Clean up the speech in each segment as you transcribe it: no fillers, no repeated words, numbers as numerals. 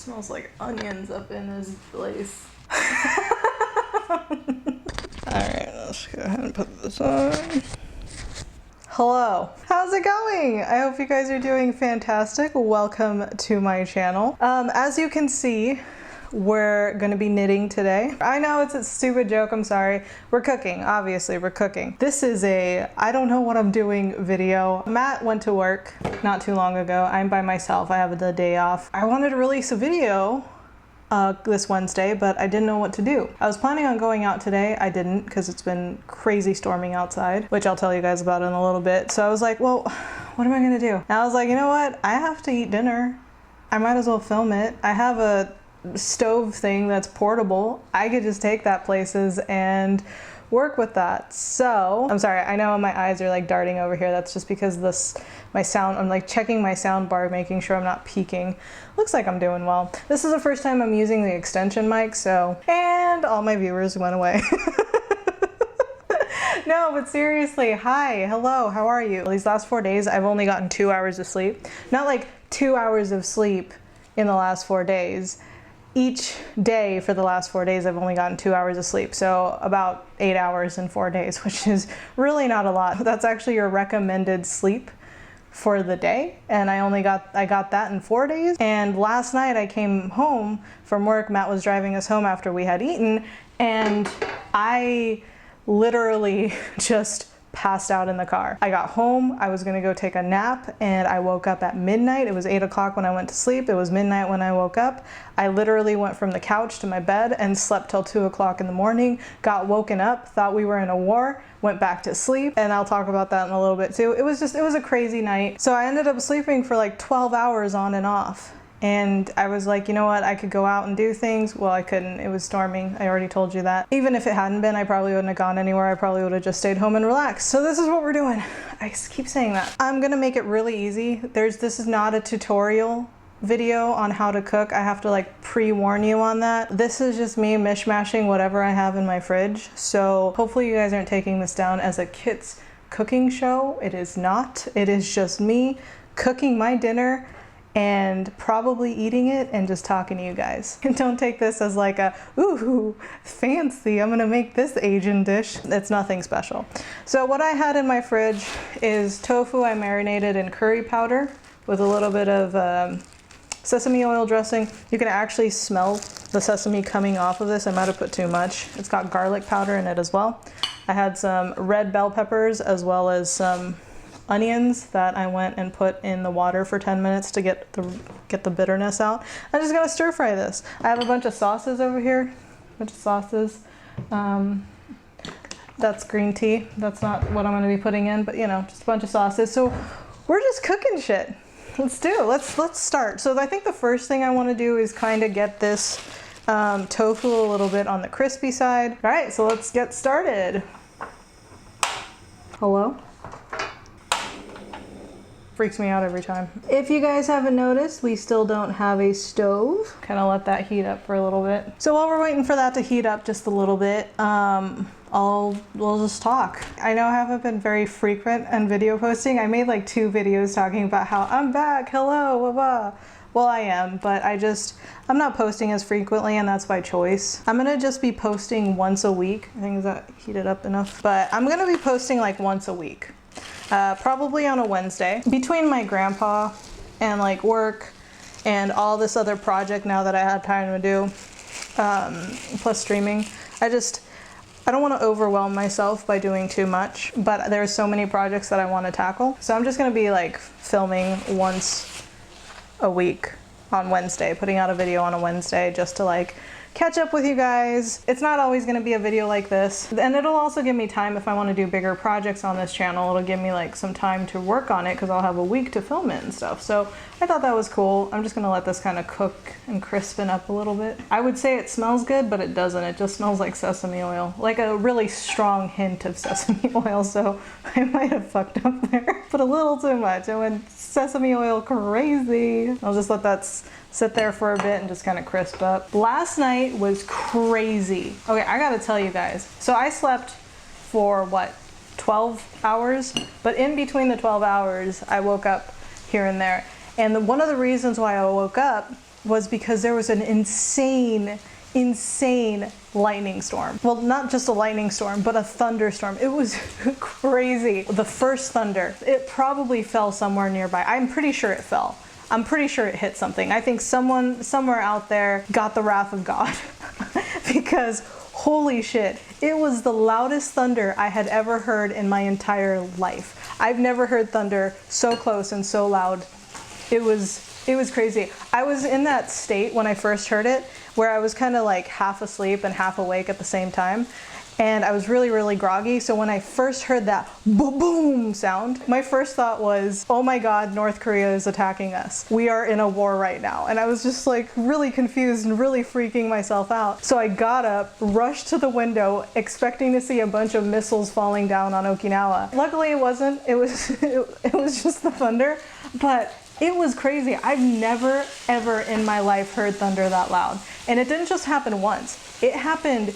Smells like onions up in this place. Alright, let's go ahead and put this on. Hello, how's it going? I hope you guys are doing fantastic. Welcome to my channel. As you can see, we're gonna be knitting today. I know it's a stupid joke, I'm sorry. We're cooking, obviously we're cooking. This is a I don't know what I'm doing video. Matt went to work not too long ago. I'm by myself, I have the day off. I wanted to release a video this Wednesday, but I didn't know what to do. I was planning on going out today. I didn't because it's been crazy storming outside, which I'll tell you guys about in a little bit. So I was like, well, what am I gonna do? And I was like, you know what? I have to eat dinner. I might as well film it. I have a stove thing that's portable. I could just take that places and work with that. So I'm sorry, I know my eyes are like darting over here. That's just because my sound, I'm like checking my sound bar, making sure I'm not peaking. Looks like I'm doing well. This is the first time I'm using the extension mic, so, and all my viewers went away. No, but seriously, hi, hello, how are you? These last 4 days, I've only gotten 2 hours of sleep. Not like 2 hours of sleep in the last 4 days. Each day for the last 4 days, I've only gotten 2 hours of sleep. So about 8 hours in 4 days, which is really not a lot. That's actually your recommended sleep for the day. And I got that in 4 days. And last night I came home from work. Matt was driving us home after we had eaten. And I literally just passed out in the car. I got home, I was gonna go take a nap, and I woke up at midnight. It was 8 o'clock when I went to sleep. It was midnight when I woke up. I literally went from the couch to my bed and slept till 2 o'clock in the morning, got woken up, thought we were in a war, went back to sleep, and I'll talk about that in a little bit too. It was a crazy night. So I ended up sleeping for like 12 hours on and off. And I was like, you know what, I could go out and do things. Well, I couldn't, it was storming. I already told you that. Even if it hadn't been, I probably wouldn't have gone anywhere. I probably would have just stayed home and relaxed. So this is what we're doing. I keep saying that. I'm gonna make it really easy. This is not a tutorial video on how to cook. I have to like pre-warn you on that. This is just me mishmashing whatever I have in my fridge. So hopefully you guys aren't taking this down as a Kit's cooking show. It is not. It is just me cooking my dinner and probably eating it and just talking to you guys. And don't take this as like a, ooh, fancy, I'm gonna make this Asian dish. It's nothing special. So what I had in my fridge is tofu I marinated in curry powder with a little bit of sesame oil dressing. You can actually smell the sesame coming off of this. I might have put too much. It's got garlic powder in it as well. I had some red bell peppers as well as some onions that I went and put in the water for 10 minutes to get the bitterness out. I'm just gonna stir fry this. I have a bunch of sauces over here, That's green tea. That's not what I'm gonna be putting in, but you know, just a bunch of sauces. So we're just cooking shit. Let's start. So I think the first thing I wanna do is kind of get this tofu a little bit on the crispy side. All right, so let's get started. Hello? Freaks me out every time. If you guys haven't noticed, we still don't have a stove. Kind of let that heat up for a little bit. So while we're waiting for that to heat up just a little bit, we'll just talk. I know I haven't been very frequent on video posting. I made like 2 videos talking about how I'm back, hello, blah, blah. Well, I am, but I'm not posting as frequently, and that's by choice. I'm gonna just be posting once a week. I think, is that heated up enough? But I'm gonna be posting like once a week. Probably on a Wednesday. Between my grandpa and like work and all this other project now that I had time to do, plus streaming, I don't want to overwhelm myself by doing too much, but there's so many projects that I want to tackle. So I'm just going to be like filming once a week on Wednesday, putting out a video on a Wednesday just to like catch up with you guys. It's not always gonna be a video like this. And it'll also give me time if I wanna do bigger projects on this channel. It'll give me like some time to work on it because I'll have a week to film it and stuff. So I thought that was cool. I'm just gonna let this kind of cook and crispen up a little bit. I would say it smells good, but it doesn't. It just smells like sesame oil. Like a really strong hint of sesame oil. So I might have fucked up there, but a little too much. I went sesame oil crazy. I'll just let that sit there for a bit and just kind of crisp up. Last night was crazy. Okay, I gotta tell you guys. So I slept for what, 12 hours? But in between the 12 hours, I woke up here and there. And one of the reasons why I woke up was because there was an insane lightning storm. Well, not just a lightning storm, but a thunderstorm. It was crazy. The first thunder, it probably fell somewhere nearby. I'm pretty sure it fell. I'm pretty sure it hit something. I think someone somewhere out there got the wrath of God because holy shit, it was the loudest thunder I had ever heard in my entire life. I've never heard thunder so close and so loud. It was crazy. I was in that state when I first heard it, where I was kind of like half asleep and half awake at the same time. And I was really groggy. So when I first heard that boom boom sound, my first thought was, oh my God, North Korea is attacking us. We are in a war right now. And I was just like really confused and really freaking myself out. So I got up, rushed to the window, expecting to see a bunch of missiles falling down on Okinawa. Luckily it wasn't. It was just the thunder, but it was crazy. I've never ever in my life heard thunder that loud. And it didn't just happen once. It happened,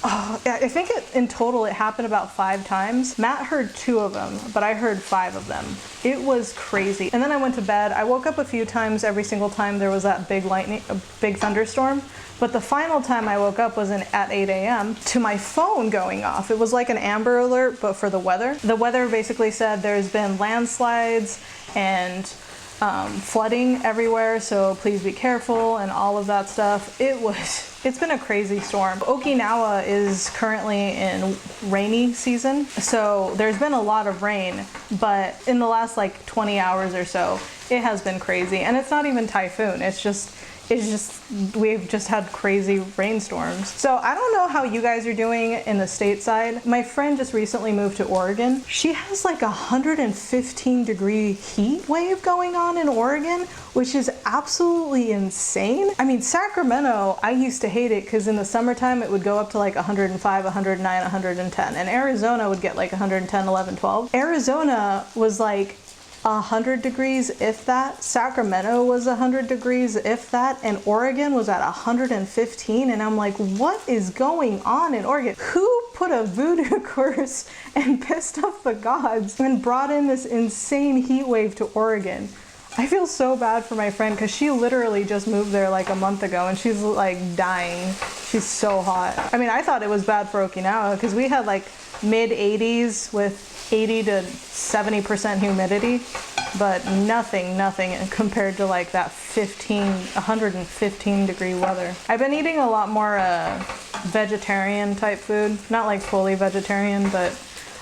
I think in total it happened about 5 times. Matt heard 2 of them, but I heard 5 of them. It was crazy. And then I went to bed. I woke up a few times every single time there was that big thunderstorm. But the final time I woke up was at 8 a.m. to my phone going off. It was like an Amber Alert, but for the weather. The weather basically said there's been landslides and flooding everywhere, so please be careful and all of that stuff. It's been a crazy storm. Okinawa is currently in rainy season, so there's been a lot of rain, but in the last like 20 hours or so, it has been crazy. And it's not even typhoon, it's just we've just had crazy rainstorms. So I don't know how you guys are doing in the stateside. My friend just recently moved to Oregon. She has like 115-degree heat wave going on in Oregon, which is absolutely insane. I mean, Sacramento, I used to hate it because in the summertime it would go up to like 105, 109, 110, and Arizona would get like 110, 11, 12. Arizona was like 100 degrees, if that. Sacramento was 100 degrees, if that, and Oregon was at 115, and I'm like, what is going on in Oregon? Who put a voodoo curse and pissed off the gods and brought in this insane heat wave to Oregon? I feel so bad for my friend because she literally just moved there like a month ago and she's like dying. She's so hot. I mean, I thought it was bad for Okinawa because we had like mid 80s with 80 to 70% humidity, but nothing compared to like that 115 degree weather. I've been eating a lot more vegetarian type food, not like fully vegetarian, but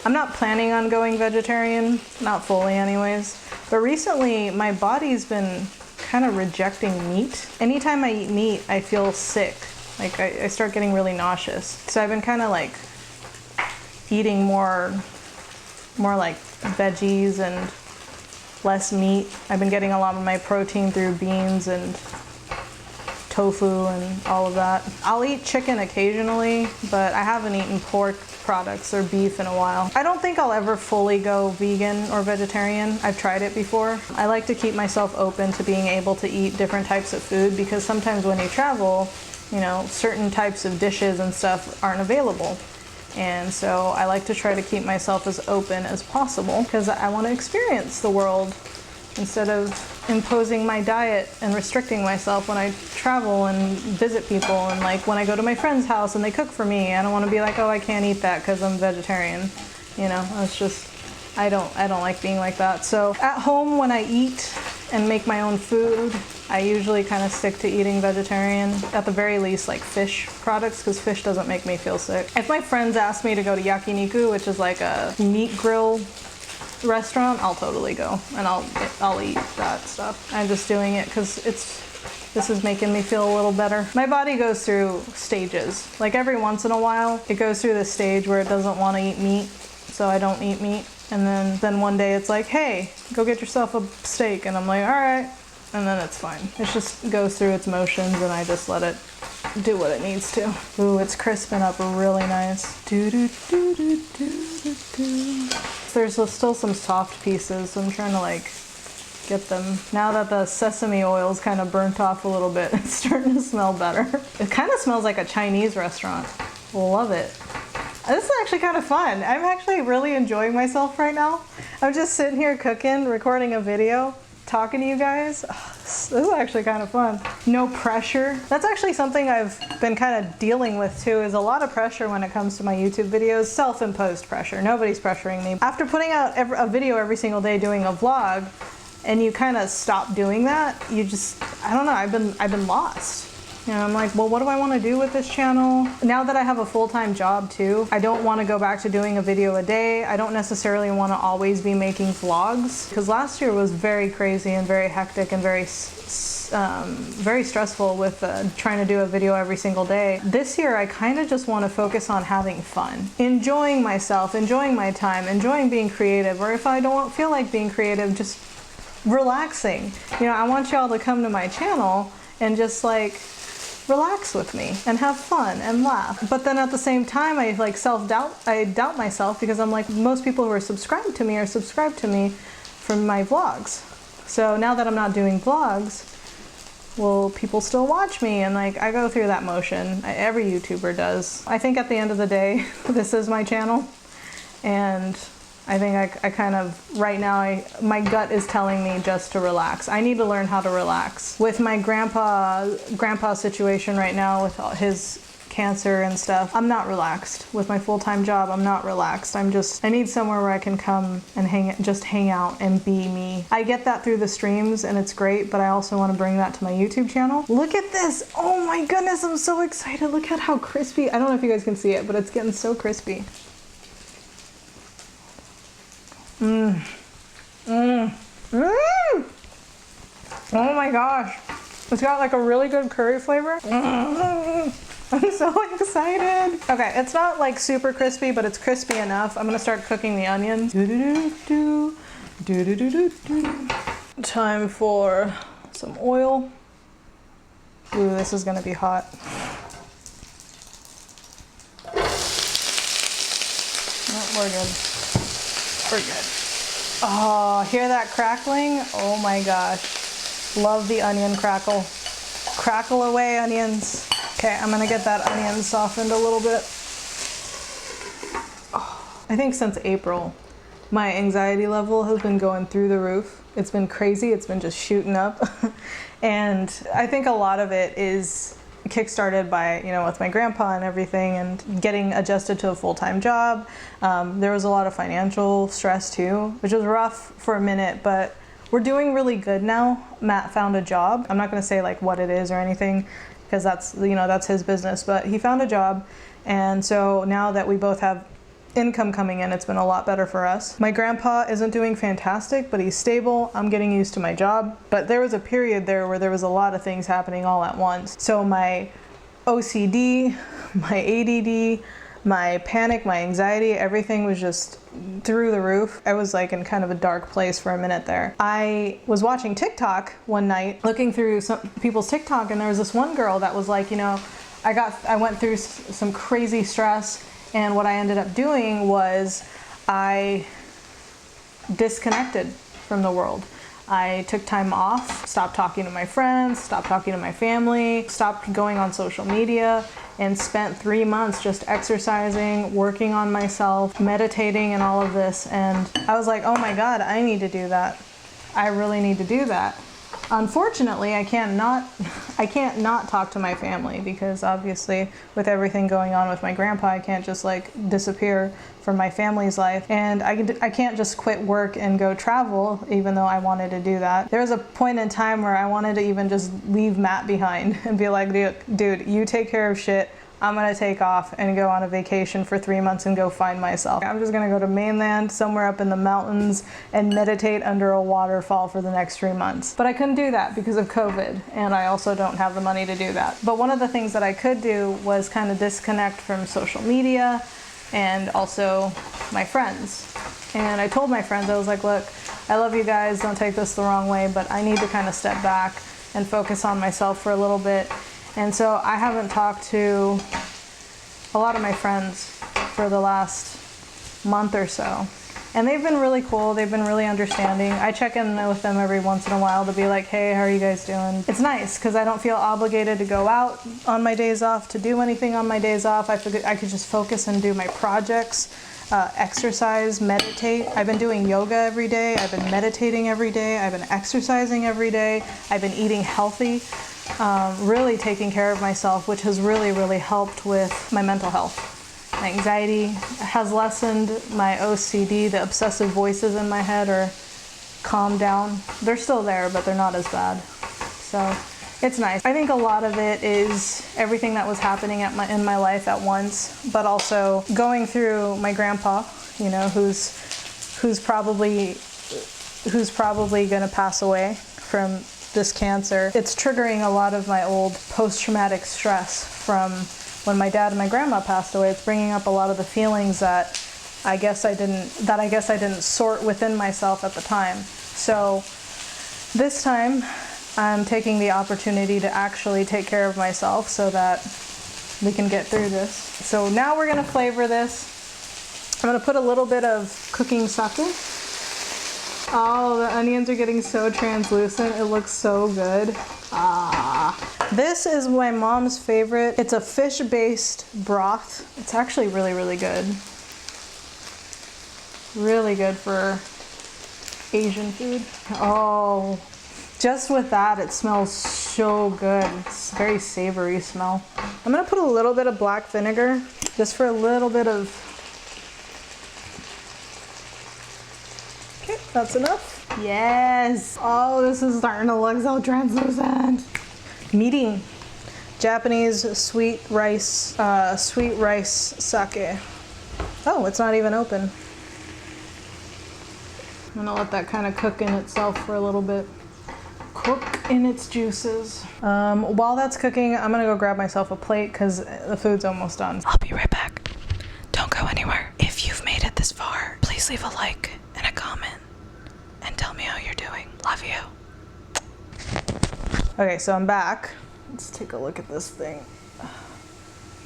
I'm not planning on going vegetarian, not fully anyways. But recently my body's been kind of rejecting meat. Anytime I eat meat, I feel sick. Like I start getting really nauseous. So I've been kind of like eating more like veggies and less meat. I've been getting a lot of my protein through beans and tofu and all of that. I'll eat chicken occasionally, but I haven't eaten pork products or beef in a while. I don't think I'll ever fully go vegan or vegetarian. I've tried it before. I like to keep myself open to being able to eat different types of food because sometimes when you travel, you know, certain types of dishes and stuff aren't available. And so I like to try to keep myself as open as possible because I want to experience the world instead of imposing my diet and restricting myself when I travel and visit people. And like when I go to my friend's house and they cook for me, I don't want to be like, oh, I can't eat that because I'm vegetarian. You know, it's just, I don't like being like that. So at home when I eat and make my own food, I usually kind of stick to eating vegetarian, at the very least like fish products, because fish doesn't make me feel sick. If my friends ask me to go to yakiniku, which is like a meat grill restaurant, I'll totally go and I'll eat that stuff. I'm just doing it because this is making me feel a little better. My body goes through stages. Like every once in a while, it goes through the stage where it doesn't want to eat meat, so I don't eat meat. And then one day it's like, hey, go get yourself a steak. And I'm like, all right. And then it's fine. It just goes through its motions and I just let it do what it needs to. Ooh, it's crisping up really nice. There's still some soft pieces, so I'm trying to like get them. Now that the sesame oil's kind of burnt off a little bit, it's starting to smell better. It kind of smells like a Chinese restaurant. Love it. This is actually kind of fun. I'm actually really enjoying myself right now. I'm just sitting here cooking, recording a video, talking to you guys. This is actually kind of fun. No pressure. That's actually something I've been kind of dealing with too, is a lot of pressure when it comes to my YouTube videos. Self-imposed pressure. Nobody's pressuring me. After putting out a video every single day doing a vlog, and you kind of stop doing that, you just, I don't know, I've been lost. You know, I'm like, well, what do I want to do with this channel? Now that I have a full-time job too, I don't want to go back to doing a video a day. I don't necessarily want to always be making vlogs, because last year was very crazy and very hectic and very stressful with trying to do a video every single day. This year, I kind of just want to focus on having fun, enjoying myself, enjoying my time, enjoying being creative, or if I don't feel like being creative, just relaxing. You know, I want y'all to come to my channel and just like relax with me and have fun and laugh. But then at the same time, I like I doubt myself, because I'm like, most people who are subscribed to me are subscribed to me from my vlogs. So now that I'm not doing vlogs, will people still watch me? And like, I go through that motion. Every YouTuber does. I think at the end of the day, this is my channel. And I think I kind of, right now, my gut is telling me just to relax. I need to learn how to relax. With my grandpa situation right now, with his cancer and stuff, I'm not relaxed. With my full-time job, I'm not relaxed. I need somewhere where I can come and hang out and be me. I get that through the streams and it's great, but I also want to bring that to my YouTube channel. Look at this. Oh my goodness, I'm so excited. Look at how crispy. I don't know if you guys can see it, but it's getting so crispy. Oh my gosh. It's got like a really good curry flavor. I'm so excited. Okay, it's not like super crispy, but it's crispy enough. I'm gonna start cooking the onions. Time for some oil. Ooh, this is gonna be hot. Oh, we're good. We're good. Oh, hear that crackling? Oh my gosh. Love the onion crackle. Crackle away, onions. Okay, I'm gonna get that onion softened a little bit. Oh, I think since April, my anxiety level has been going through the roof. It's been crazy, it's been just shooting up. And I think a lot of it is kickstarted by, you know, with my grandpa and everything, and getting adjusted to a full-time job. There was a lot of financial stress too, which was rough for a minute, but we're doing really good now. Matt found a job. I'm not gonna say like what it is or anything, because that's, you know, that's his business, but he found a job. And so now that we both have income coming in, it's been a lot better for us. My grandpa isn't doing fantastic, but he's stable. I'm getting used to my job. But there was a period there where there was a lot of things happening all at once. So my OCD, my ADD, my panic, my anxiety, everything was just through the roof. I was like in kind of a dark place for a minute there. I was watching TikTok one night, looking through some people's TikTok, and there was this one girl that was like, you know, I went through some crazy stress, and what I ended up doing was I disconnected from the world. I took time off, stopped talking to my friends, stopped talking to my family, stopped going on social media, and spent 3 months just exercising, working on myself, meditating and all of this. And I was like, oh my God, I need to do that. I really need to do that. Unfortunately, I can't not talk to my family, because obviously with everything going on with my grandpa, I can't just like disappear from my family's life. And I can't just quit work and go travel, even though I wanted to do that. There was a point in time where I wanted to even just leave Matt behind and be like, dude, you take care of shit. I'm gonna take off and go on a vacation for 3 months and go find myself. I'm just gonna go to mainland, somewhere up in the mountains, and meditate under a waterfall for the next 3 months. But I couldn't do that because of COVID, and I also don't have the money to do that. But one of the things that I could do was kind of disconnect from social media and also my friends. And I told my friends, I was like, look, I love you guys, don't take this the wrong way, but I need to kind of step back and focus on myself for a little bit. And so I haven't talked to a lot of my friends for the last month or so. And they've been really cool. They've been really understanding. I check in with them every once in a while to be like, hey, how are you guys doing? It's nice because I don't feel obligated to go out on my days off, to do anything on my days off. I could just focus and do my projects, exercise, meditate. I've been doing yoga every day. I've been meditating every day. I've been exercising every day. I've been eating healthy, really taking care of myself, which has really, really helped with my mental health. My anxiety has lessened, my OCD, the obsessive voices in my head are calmed down. They're still there, but they're not as bad. So it's nice. I think a lot of it is everything that was happening in my life at once, but also going through my grandpa, you know, who's probably gonna pass away from this cancer. It's triggering a lot of my old post-traumatic stress from when my dad and my grandma passed away. It's bringing up a lot of the feelings that I guess I didn't sort within myself at the time. So this time I'm taking the opportunity to actually take care of myself so that we can get through this. So now we're gonna flavor this. I'm gonna put a little bit of cooking sake. Oh, the onions are getting so translucent. It looks so good. This is my mom's favorite. It's a fish-based broth. It's actually really, really good. Really good for Asian food. Oh, just with that, it smells so good. It's a very savory smell. I'm gonna put a little bit of black vinegar, just for a little bit of... Okay, that's enough. Yes. Oh, this is starting to look so translucent. Meeting Japanese sweet rice sake. Oh, it's not even open. I'm gonna let that kind of cook in itself for a little bit. Cook in its juices. While that's cooking, I'm gonna go grab myself a plate because the food's almost done. I'll be right back. Don't go anywhere. If you've made it this far, please leave a like and a comment and tell me how you're doing. Love you. Okay, so I'm back. Let's take a look at this thing.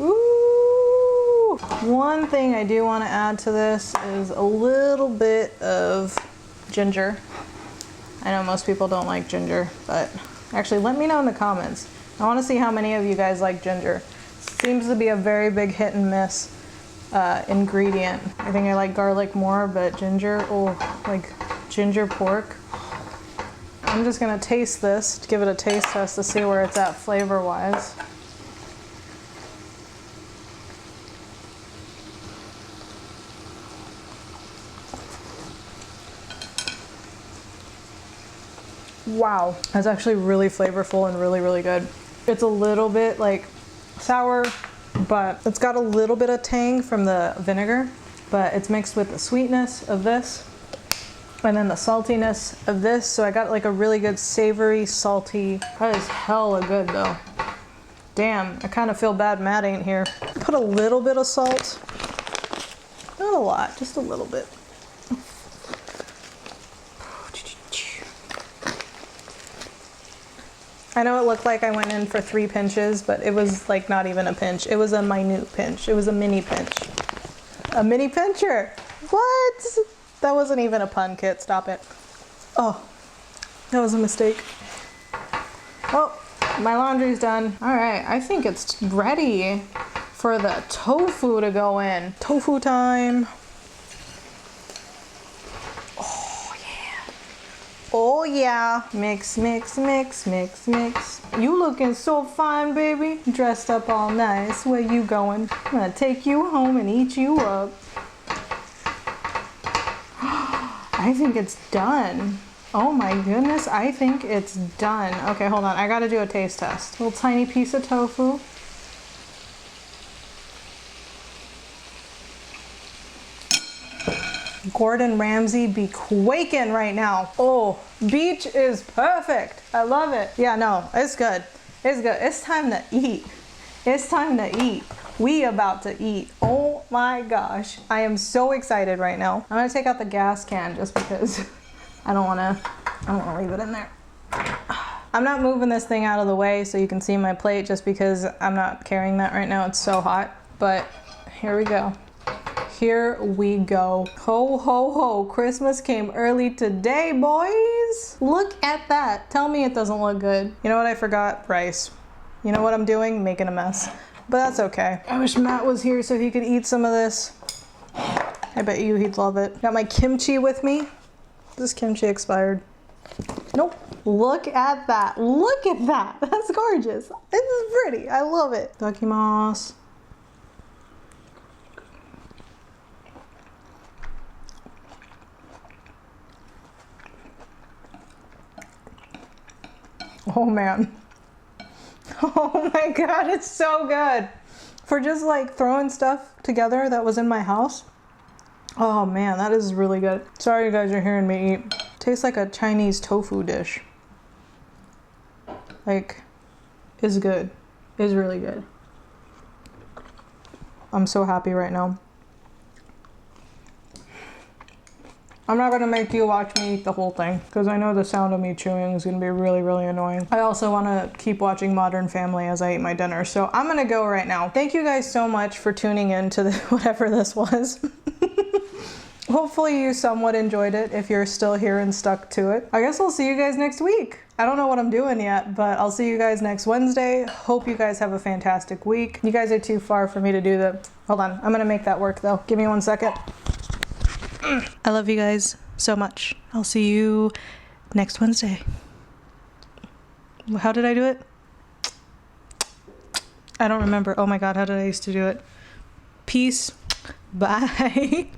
Ooh! One thing I do want to add to this is a little bit of ginger. I know most people don't like ginger, but actually let me know in the comments. I want to see how many of you guys like ginger. Seems to be a very big hit and miss ingredient. I think I like garlic more, but ginger, oh, like ginger pork. I'm just gonna taste this, to give it a taste test to see where it's at flavor-wise. Wow, that's actually really flavorful and really, really good. It's a little bit like sour, but it's got a little bit of tang from the vinegar, but it's mixed with the sweetness of this and then the saltiness of this. So I got like a really good savory, salty. That is hella good though. Damn, I kind of feel bad Matt ain't here. Put a little bit of salt. Not a lot, just a little bit. I know it looked like I went in for 3 pinches, but it was like not even a pinch. It was a minute pinch. It was a mini pinch. A mini pincher. What? That wasn't even a pun, Kit. Stop it. Oh, that was a mistake. Oh, my laundry's done. All right, I think it's ready for the tofu to go in. Tofu time. Oh yeah, mix, mix, mix, mix, mix. You looking so fine, baby. Dressed up all nice. Where you going? I'm gonna take you home and eat you up. I think it's done. Oh my goodness, I think it's done. Okay, hold on, I gotta do a taste test. Little tiny piece of tofu. Gordon Ramsay be quaking right now. Oh, beach is perfect. I love it. Yeah, no, it's good. It's good. It's time to eat. It's time to eat. We about to eat. Oh my gosh. I am so excited right now. I'm gonna take out the gas can just because I don't wanna leave it in there. I'm not moving this thing out of the way so you can see my plate just because I'm not carrying that right now. It's so hot, but here we go. here we go. Ho, ho, ho. Christmas came early today, boys. Look at that. Tell me it doesn't look good. You know what I forgot? Rice. You know what I'm doing? Making a mess. But that's okay. I wish Matt was here so he could eat some of this. I bet you he'd love it. Got my kimchi with me. This kimchi expired. Nope. Look at that. Look at that. That's gorgeous. This is pretty. I love it. Zakimi. Oh man. Oh my god, it's so good. For just like throwing stuff together that was in my house. Oh man, that is really good. Sorry you guys are hearing me eat. Tastes like a Chinese tofu dish. Like, is good. Is really good. I'm so happy right now. I'm not gonna make you watch me eat the whole thing because I know the sound of me chewing is gonna be really, really annoying. I also wanna keep watching Modern Family as I eat my dinner, so I'm gonna go right now. Thank you guys so much for tuning in to whatever this was. Hopefully you somewhat enjoyed it if you're still here and stuck to it. I guess I'll see you guys next week. I don't know what I'm doing yet, but I'll see you guys next Wednesday. Hope you guys have a fantastic week. You guys are too far for me to do the... Hold on, I'm gonna make that work though. Give me 1 second. I love you guys so much. I'll see you next Wednesday. How did I do it? I don't remember. Oh my god, how did I used to do it? Peace. Bye.